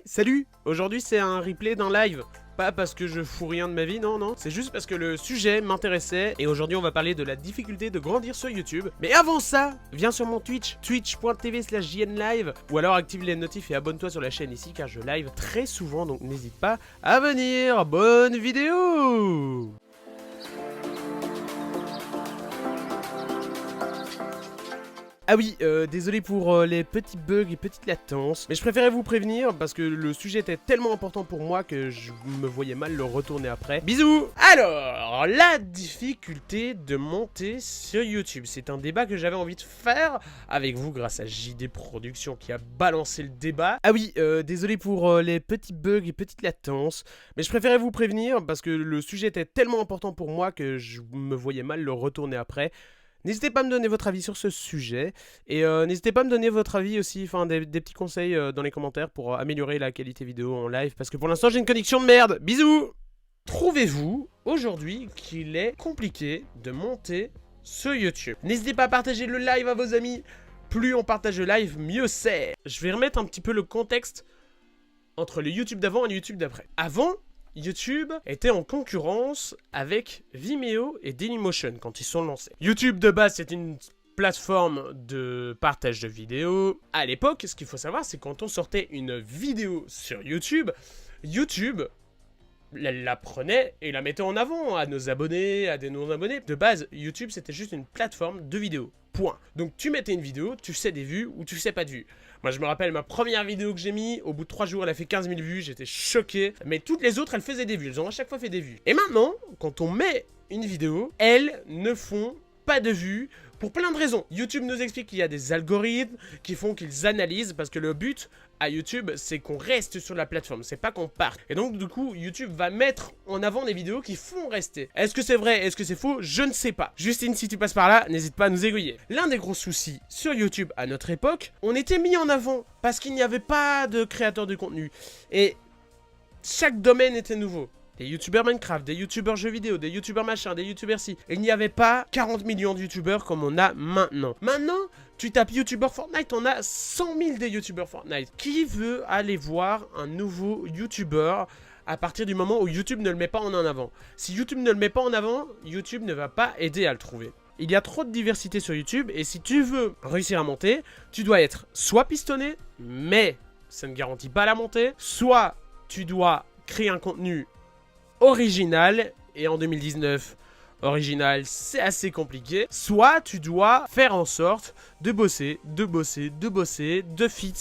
Salut! Aujourd'hui c'est un replay d'un live. Pas parce que je fous rien de ma vie, non, c'est juste parce que le sujet m'intéressait et aujourd'hui on va parler de la difficulté de grandir sur YouTube. Mais avant ça, viens sur mon Twitch, twitch.tv/jnlive ou alors active les notifs et abonne-toi sur la chaîne ici car je live très souvent donc n'hésite pas à venir. Bonne vidéo! Ah oui, désolé pour les petits bugs et petites latences, mais je préférais vous prévenir parce que le sujet était tellement important pour moi que je me voyais mal le retourner après. Bisous! Alors, la difficulté de monter sur YouTube, c'est un débat que j'avais envie de faire avec vous grâce à JD Productions qui a balancé le débat. Ah oui, désolé pour les petits bugs et petites latences, mais je préférais vous prévenir parce que le sujet était tellement important pour moi que je me voyais mal le retourner après. N'hésitez pas à me donner votre avis sur ce sujet et n'hésitez pas à me donner votre avis aussi, enfin des petits conseils dans les commentaires pour améliorer la qualité vidéo en live parce que pour l'instant j'ai une connexion de merde. Bisous! Trouvez-vous aujourd'hui qu'il est compliqué de monter sur YouTube? N'hésitez pas à partager le live à vos amis. Plus on partage le live, mieux c'est. Je vais remettre un petit peu le contexte entre le YouTube d'avant et le YouTube d'après. Avant, YouTube était en concurrence avec Vimeo et Dailymotion quand ils sont lancés. YouTube de base c'est une plateforme de partage de vidéos. À l'époque, ce qu'il faut savoir c'est quand on sortait une vidéo sur YouTube, YouTube la prenait et la mettait en avant à nos abonnés, à des non-abonnés. De base, YouTube c'était juste une plateforme de vidéos. Point. Donc tu mettais une vidéo, tu sais des vues ou tu sais pas de vues. Moi je me rappelle ma première vidéo que j'ai mis, au bout de 3 jours elle a fait 15 000 vues, j'étais choqué. Mais toutes les autres elles faisaient des vues, elles ont à chaque fois fait des vues. Et maintenant, quand on met une vidéo, elles ne font pas de vues pour plein de raisons. YouTube nous explique qu'il y a des algorithmes qui font qu'ils analysent parce que le but à YouTube c'est qu'on reste sur la plateforme, c'est pas qu'on parte. Et donc du coup YouTube va mettre en avant des vidéos qui font rester. Est-ce que c'est vrai, est-ce que c'est faux? Je ne sais pas. Justine, si tu passes par là, n'hésite pas à nous aiguiller. L'un des gros soucis sur YouTube à notre époque, on était mis en avant parce qu'il n'y avait pas de créateurs de contenu. Et chaque domaine était nouveau. Des youtubeurs Minecraft, des youtubeurs jeux vidéo, des youtubeurs machin, des youtubeurs ci. Il n'y avait pas 40 millions de youtubeurs comme on a maintenant. Maintenant, tu tapes youtubeur Fortnite, on a 100 000 des youtubeurs Fortnite. Qui veut aller voir un nouveau youtubeur à partir du moment où YouTube ne le met pas en avant? Si YouTube ne le met pas en avant, YouTube ne va pas aider à le trouver. Il y a trop de diversité sur YouTube et si tu veux réussir à monter, tu dois être soit pistonné, mais ça ne garantit pas la montée, soit tu dois créer un contenu original, et en 2019, original, c'est assez compliqué. Soit tu dois faire en sorte de bosser, de fit,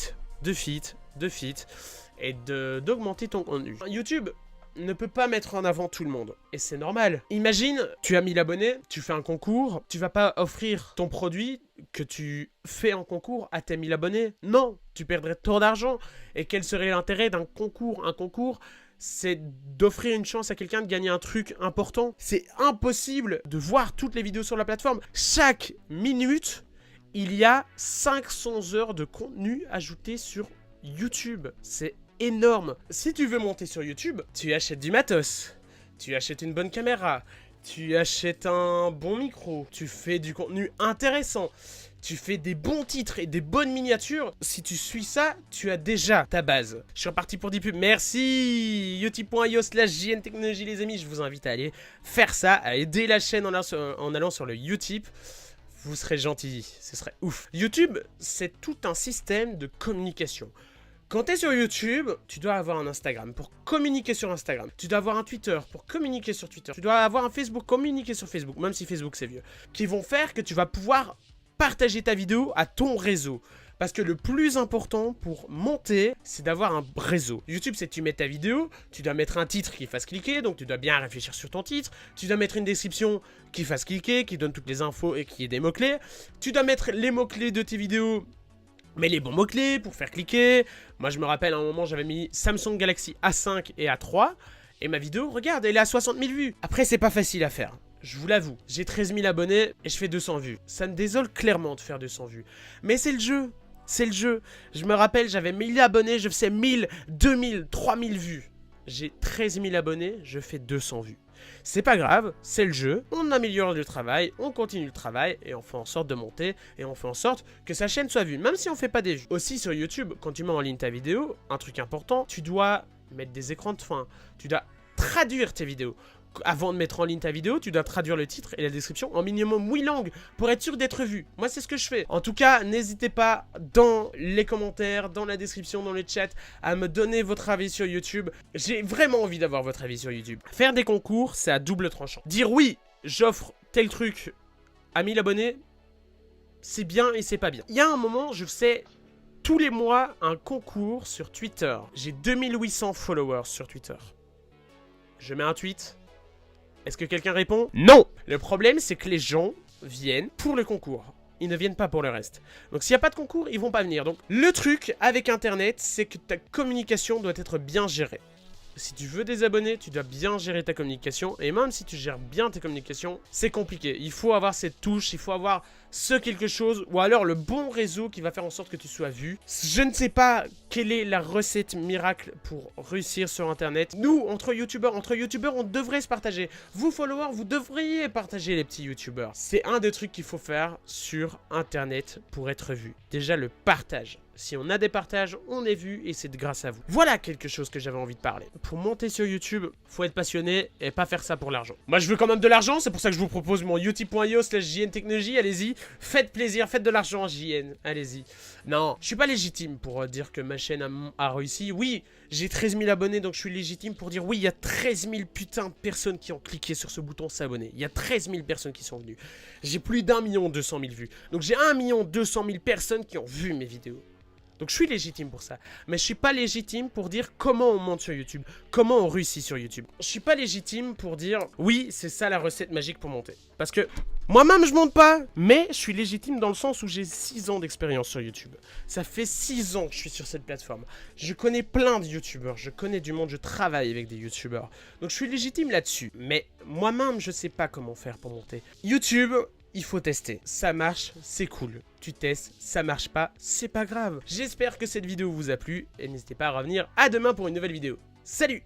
et d'augmenter ton contenu. YouTube ne peut pas mettre en avant tout le monde, et c'est normal. Imagine, tu as 1000 abonnés, tu fais un concours, tu vas pas offrir ton produit que tu fais en concours à tes 1000 abonnés. Non, tu perdrais trop d'argent. Et quel serait l'intérêt d'un concours? Un concours, c'est d'offrir une chance à quelqu'un de gagner un truc important. C'est impossible de voir toutes les vidéos sur la plateforme. Chaque minute, il y a 500 heures de contenu ajouté sur YouTube. C'est énorme. Si tu veux monter sur YouTube, tu achètes du matos, tu achètes une bonne caméra, tu achètes un bon micro, tu fais du contenu intéressant, tu fais des bons titres et des bonnes miniatures. Si tu suis ça, tu as déjà ta base. Je suis reparti pour 10 pubs. Merci utip.io/jntechnologie les amis. Je vous invite à aller faire ça, à aider la chaîne en allant sur le Utip. Vous serez gentils, ce serait ouf. YouTube, c'est tout un système de communication. Quand tu es sur YouTube, tu dois avoir un Instagram pour communiquer sur Instagram. Tu dois avoir un Twitter pour communiquer sur Twitter. Tu dois avoir un Facebook, communiquer sur Facebook, même si Facebook c'est vieux. Qui vont faire que tu vas pouvoir partager ta vidéo à ton réseau. Parce que le plus important pour monter, c'est d'avoir un réseau. YouTube, c'est que tu mets ta vidéo, tu dois mettre un titre qui fasse cliquer, donc tu dois bien réfléchir sur ton titre. Tu dois mettre une description qui fasse cliquer, qui donne toutes les infos et qui ait des mots-clés. Tu dois mettre les mots-clés de tes vidéos, mais les bons mots-clés pour faire cliquer. Moi, je me rappelle, à un moment, j'avais mis Samsung Galaxy A5 et A3. Et ma vidéo, regarde, elle est à 60 000 vues. Après, c'est pas facile à faire. Je vous l'avoue. J'ai 13 000 abonnés et je fais 200 vues. Ça me désole clairement de faire 200 vues. Mais c'est le jeu. C'est le jeu. Je me rappelle, j'avais 1000 abonnés, je faisais 1000, 2000, 3000 vues. J'ai 13 000 abonnés, je fais 200 vues. C'est pas grave, c'est le jeu, on améliore le travail, on continue le travail, et on fait en sorte de monter, et on fait en sorte que sa chaîne soit vue, même si on fait pas des vues. Aussi sur YouTube, quand tu mets en ligne ta vidéo, un truc important, tu dois mettre des écrans de fin, tu dois traduire tes vidéos. Avant de mettre en ligne ta vidéo, tu dois traduire le titre et la description en minimum 8 langues pour être sûr d'être vu. Moi, c'est ce que je fais. En tout cas, n'hésitez pas dans les commentaires, dans la description, dans le chat, à me donner votre avis sur YouTube. J'ai vraiment envie d'avoir votre avis sur YouTube. Faire des concours, c'est à double tranchant. Dire oui, j'offre tel truc à 1000 abonnés, c'est bien et c'est pas bien. Il y a un moment, je sais, tous les mois, un concours sur Twitter. J'ai 2800 followers sur Twitter. Je mets un tweet. Est-ce que quelqu'un répond? Non! Le problème, c'est que les gens viennent pour le concours. Ils ne viennent pas pour le reste. Donc s'il n'y a pas de concours, ils vont pas venir. Donc le truc avec Internet, c'est que ta communication doit être bien gérée. Si tu veux des abonnés, tu dois bien gérer ta communication. Et même si tu gères bien tes communications, c'est compliqué. Il faut avoir cette touche, il faut avoir ce quelque chose, ou alors le bon réseau qui va faire en sorte que tu sois vu. Je ne sais pas quelle est la recette miracle pour réussir sur Internet. Nous, entre youtubeurs, on devrait se partager. Vous, followers, vous devriez partager les petits youtubeurs. C'est un des trucs qu'il faut faire sur Internet pour être vu. Déjà, le partage. Si on a des partages, on est vu et c'est grâce à vous. Voilà quelque chose que j'avais envie de parler. Pour monter sur YouTube, faut être passionné et pas faire ça pour l'argent. Moi, je veux quand même de l'argent, c'est pour ça que je vous propose mon utip.io/JN-Technologie. Allez-y, faites plaisir, faites de l'argent, JN. Allez-y. Non, je suis pas légitime pour dire que ma chaîne a réussi. Oui, j'ai 13 000 abonnés, donc je suis légitime pour dire oui, il y a 13 000 putains de personnes qui ont cliqué sur ce bouton s'abonner. Il y a 13 000 personnes qui sont venues. J'ai plus d'1 200 000 vues. Donc j'ai 1 200 000 personnes qui ont vu mes vidéos. Donc je suis légitime pour ça. Mais je suis pas légitime pour dire comment on monte sur YouTube. Comment on réussit sur YouTube. Je suis pas légitime pour dire oui, c'est ça la recette magique pour monter. Parce que moi-même je monte pas. Mais je suis légitime dans le sens où j'ai 6 ans d'expérience sur YouTube. Ça fait 6 ans que je suis sur cette plateforme. Je connais plein de YouTubeurs. Je connais du monde. Je travaille avec des YouTubeurs. Donc je suis légitime là-dessus. Mais moi-même je sais pas comment faire pour monter. YouTube... il faut tester. Ça marche, c'est cool. Tu testes, ça marche pas, c'est pas grave. J'espère que cette vidéo vous a plu et n'hésitez pas à revenir à demain pour une nouvelle vidéo. Salut!